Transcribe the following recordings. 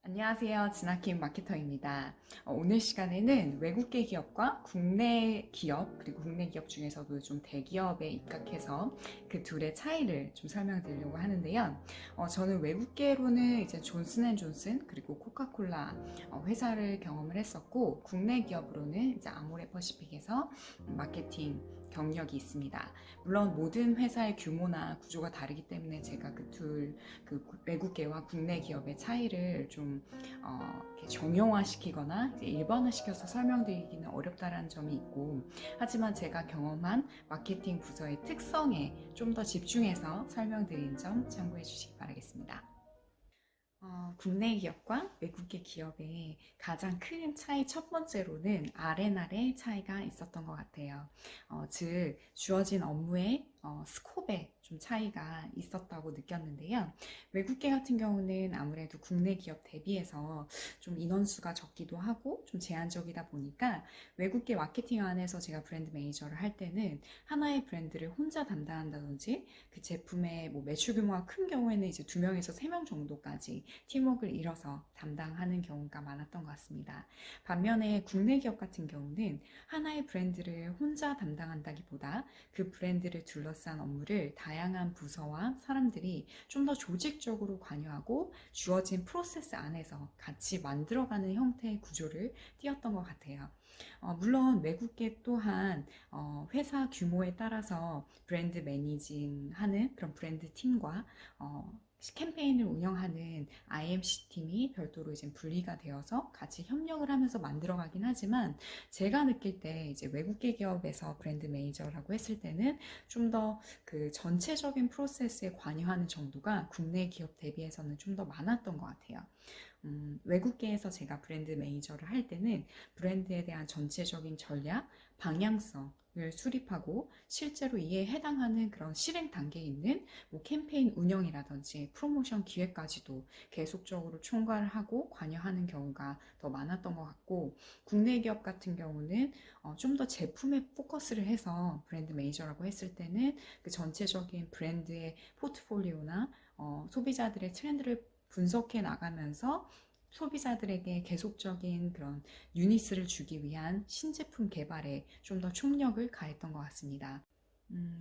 안녕하세요. 지나킴 마케터입니다. 오늘 시간에는 외국계 기업과 국내 기업, 그리고 국내 기업 중에서도 좀 대기업에 입각해서 그 둘의 차이를 좀 설명드리려고 하는데요. 저는 외국계로는 이제 존슨앤존슨 그리고 코카콜라 회사를 경험을 했었고, 국내 기업으로는 이제 아모레퍼시픽에서 마케팅 경력이 있습니다. 물론 모든 회사의 규모나 구조가 다르기 때문에 제가 그 외국계와 국내 기업의 차이를 좀 이렇게 정형화시키거나 이제 일반화시켜서 설명드리기는 어렵다는 점이 있고, 하지만 제가 경험한 마케팅 부서의 특성에 좀 더 집중해서 설명드린 점 참고해 주시기 바라겠습니다. 국내 기업과 외국계 기업의 가장 큰 차이 첫 번째로는 R&R의 차이가 있었던 것 같아요. 즉 주어진 업무의 스콥에 좀 차이가 있었다고 느꼈는데요. 외국계 같은 경우는 아무래도 국내 기업 대비해서 좀 인원수가 적기도 하고 좀 제한적이다 보니까 외국계 마케팅 안에서 제가 브랜드 매니저를 할 때는 하나의 브랜드를 혼자 담당한다든지 그 제품의 뭐 매출 규모가 큰 경우에는 이제 2명에서 3명 정도까지 팀워크를 이뤄서 담당하는 경우가 많았던 것 같습니다. 반면에 국내 기업 같은 경우는 하나의 브랜드를 혼자 담당한다기보다 그 브랜드를 둘러싼 업무를 다양한 부서와 사람들이 좀 더 조직적으로 관여하고 주어진 프로세스 안에서 같이 만들어가는 형태의 구조를 띄었던 것 같아요. 물론 외국계 또한 회사 규모에 따라서 브랜드 매니징하는 그런 브랜드 팀과 캠페인을 운영하는 IMC 팀이 별도로 이제 분리가 되어서 같이 협력을 하면서 만들어가긴 하지만, 제가 느낄 때 이제 외국계 기업에서 브랜드 매니저라고 했을 때는 좀 더 그 전체적인 프로세스에 관여하는 정도가 국내 기업 대비해서는 좀 더 많았던 것 같아요. 외국계에서 제가 브랜드 매니저를 할 때는 브랜드에 대한 전체적인 전략, 방향성을 수립하고 실제로 이에 해당하는 그런 실행 단계에 있는 뭐 캠페인 운영이라든지 프로모션 기획까지도 계속적으로 총괄을 하고 관여하는 경우가 더 많았던 것 같고, 국내 기업 같은 경우는 좀 더 제품에 포커스를 해서 브랜드 매니저라고 했을 때는 그 전체적인 브랜드의 포트폴리오나 소비자들의 트렌드를 분석해 나가면서 소비자들에게 계속적인 그런 유니스를 주기 위한 신제품 개발에 좀 더 총력을 가했던 것 같습니다.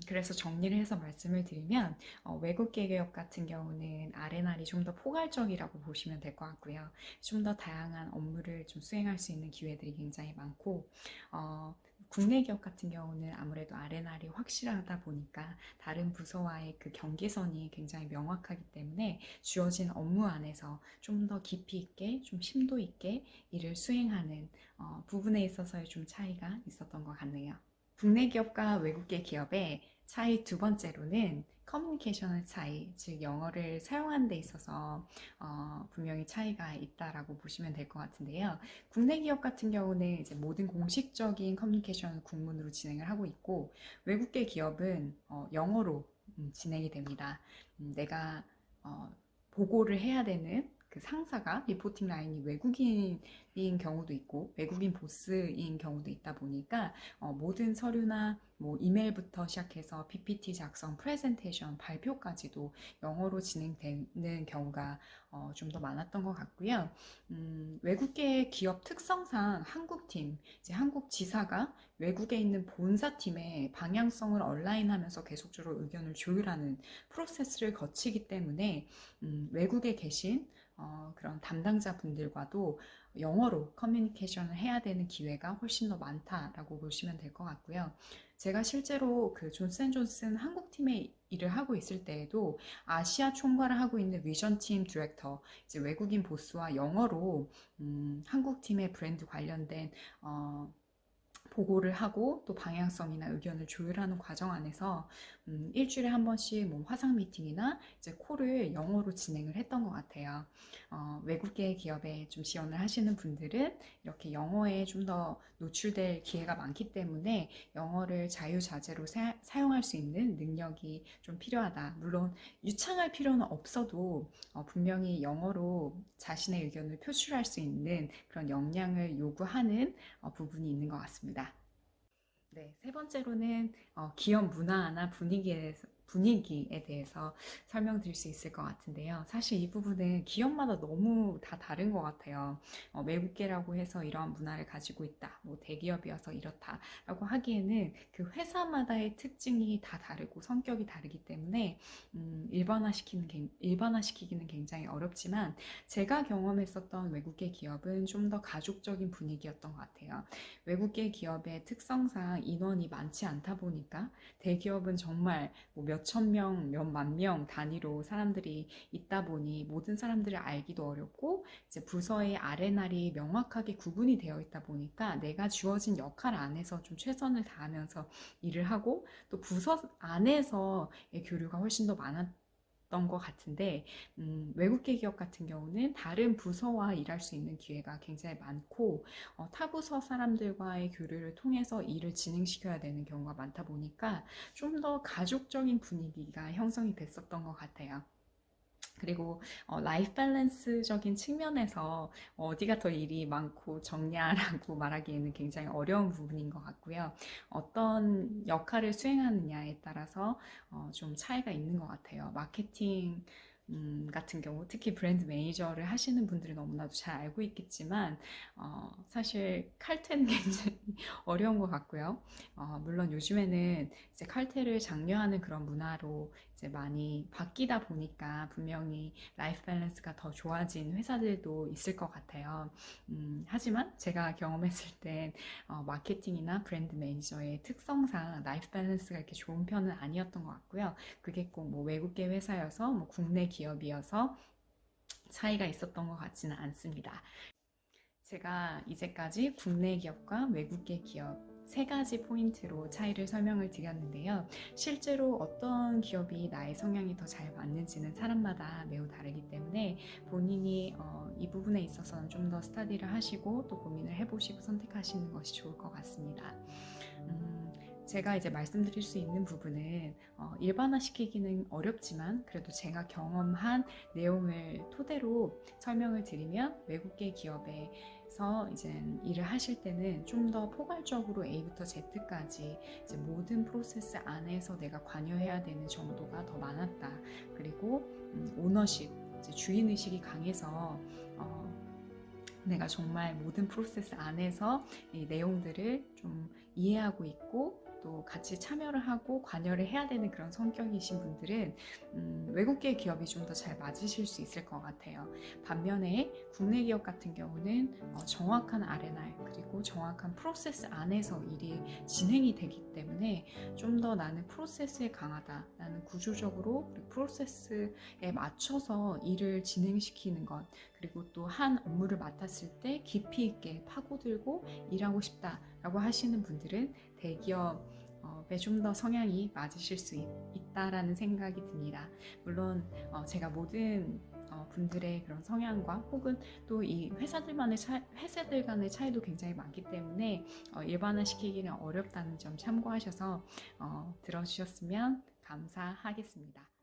그래서 정리를 해서 말씀을 드리면, 외국계 기업 같은 경우는 R&R이 좀 더 포괄적이라고 보시면 될 것 같고요. 좀 더 다양한 업무를 좀 수행할 수 있는 기회들이 굉장히 많고, 국내 기업 같은 경우는 아무래도 R&R이 확실하다 보니까 다른 부서와의 그 경계선이 굉장히 명확하기 때문에 주어진 업무 안에서 좀 더 깊이 있게, 좀 심도 있게 일을 수행하는 부분에 있어서의 좀 차이가 있었던 것 같네요. 국내 기업과 외국계 기업의 차이 두 번째로는 커뮤니케이션의 차이, 즉 영어를 사용하는 데 있어서 분명히 차이가 있다라고 보시면 될 것 같은데요. 국내 기업 같은 경우는 이제 모든 공식적인 커뮤니케이션을 국문으로 진행을 하고 있고, 외국계 기업은 영어로 진행이 됩니다. 내가 보고를 해야 되는 그 상사가 리포팅 라인이 외국인인 경우도 있고 외국인 보스인 경우도 있다 보니까 모든 서류나 뭐 이메일부터 시작해서 PPT 작성, 프레젠테이션, 발표까지도 영어로 진행되는 경우가 좀 더 많았던 것 같고요. 외국계 기업 특성상 한국팀, 이제 한국 지사가 외국에 있는 본사팀의 방향성을 얼라인하면서 계속적으로 의견을 조율하는 프로세스를 거치기 때문에 외국에 계신 그런 담당자분들과도 영어로 커뮤니케이션을 해야 되는 기회가 훨씬 더 많다라고 보시면 될 것 같고요. 제가 실제로 그 존슨앤존슨 한국팀에 일을 하고 있을 때에도 아시아 총괄을 하고 있는 위전팀 디렉터, 이제 외국인 보스와 영어로 한국팀의 브랜드 관련된 보고를 하고 또 방향성이나 의견을 조율하는 과정 안에서 일주일에 한 번씩 뭐 화상 미팅이나 이제 콜을 영어로 진행을 했던 것 같아요. 외국계 기업에 좀 지원을 하시는 분들은 이렇게 영어에 좀 더 노출될 기회가 많기 때문에 영어를 자유자재로 사용할 수 있는 능력이 좀 필요하다. 물론 유창할 필요는 없어도 분명히 영어로 자신의 의견을 표출할 수 있는 그런 역량을 요구하는 부분이 있는 것 같습니다. 네, 세 번째로는 기업 문화나 분위기에 분위기에 대해서 설명드릴 수 있을 것 같은데요. 사실 이 부분은 기업마다 너무 다 다른 것 같아요. 외국계라고 해서 이러한 문화를 가지고 있다, 뭐 대기업이어서 이렇다라고 하기에는 그 회사마다의 특징이 다 다르고 성격이 다르기 때문에 일반화시키기는 굉장히 어렵지만, 제가 경험했었던 외국계 기업은 좀 더 가족적인 분위기였던 것 같아요. 외국계 기업의 특성상 인원이 많지 않다 보니까 대기업은 정말 뭐 몇천 명, 몇만 명 단위로 사람들이 있다 보니 모든 사람들을 알기도 어렵고, 이제 부서의 아레날이 명확하게 구분이 되어 있다 보니까 내가 주어진 역할 안에서 좀 최선을 다하면서 일을 하고, 또 부서 안에서의 교류가 훨씬 더 많았던 것 같은데, 외국계 기업 같은 경우는 다른 부서와 일할 수 있는 기회가 굉장히 많고, 타부서 사람들과의 교류를 통해서 일을 진행시켜야 되는 경우가 많다 보니까 좀 더 가족적인 분위기가 형성이 됐었던 것 같아요. 그리고 라이프 밸런스적인 측면에서 어디가 더 일이 많고 적냐라고 말하기에는 굉장히 어려운 부분인 것 같고요. 어떤 역할을 수행하느냐에 따라서 좀 차이가 있는 것 같아요. 마케팅 같은 경우, 특히 브랜드 매니저를 하시는 분들은 너무나도 잘 알고 있겠지만, 사실 칼퇴는 굉장히 어려운 것 같고요. 물론 요즘에는 이제 칼퇴를 장려하는 그런 문화로 이제 많이 바뀌다 보니까 분명히 라이프 밸런스가 더 좋아진 회사들도 있을 것 같아요. 하지만 제가 경험했을 땐 마케팅이나 브랜드 매니저의 특성상 라이프 밸런스가 이렇게 좋은 편은 아니었던 것 같고요. 그게 꼭 뭐 외국계 회사여서 뭐 국내 기업이어서 차이가 있었던 것 같지는 않습니다. 제가 이제까지 국내 기업과 외국계 기업 세 가지 포인트로 차이를 설명을 드렸는데요. 실제로 어떤 기업이 나의 성향이 더 잘 맞는지는 사람마다 매우 다르기 때문에 본인이 이 부분에 있어서는 좀 더 스터디를 하시고 또 고민을 해보시고 선택하시는 것이 좋을 것 같습니다. 제가 이제 말씀드릴 수 있는 부분은 일반화시키기는 어렵지만, 그래도 제가 경험한 내용을 토대로 설명을 드리면, 외국계 기업에서 이제 일을 하실 때는 좀 더 포괄적으로 A부터 Z까지 이제 모든 프로세스 안에서 내가 관여해야 되는 정도가 더 많았다. 그리고 오너십, 이제 주인의식이 강해서 내가 정말 모든 프로세스 안에서 이 내용들을 좀 이해하고 있고 또 같이 참여를 하고 관여를 해야 되는 그런 성격이신 분들은 외국계 기업이 좀 더 잘 맞으실 수 있을 것 같아요. 반면에 국내 기업 같은 경우는 정확한 R&R 그리고 정확한 프로세스 안에서 일이 진행이 되기 때문에 좀 더 나는 프로세스에 강하다, 나는 구조적으로 프로세스에 맞춰서 일을 진행시키는 것, 그리고 또 한 업무를 맡았을 때 깊이 있게 파고들고 일하고 싶다라고 하시는 분들은 대기업에 좀 더 성향이 맞으실 수 있다라는 생각이 듭니다. 물론 제가 모든 분들의 그런 성향과 혹은 또 이 회사들 간의 차이도 굉장히 많기 때문에 일반화시키기는 어렵다는 점 참고하셔서 들어주셨으면 감사하겠습니다.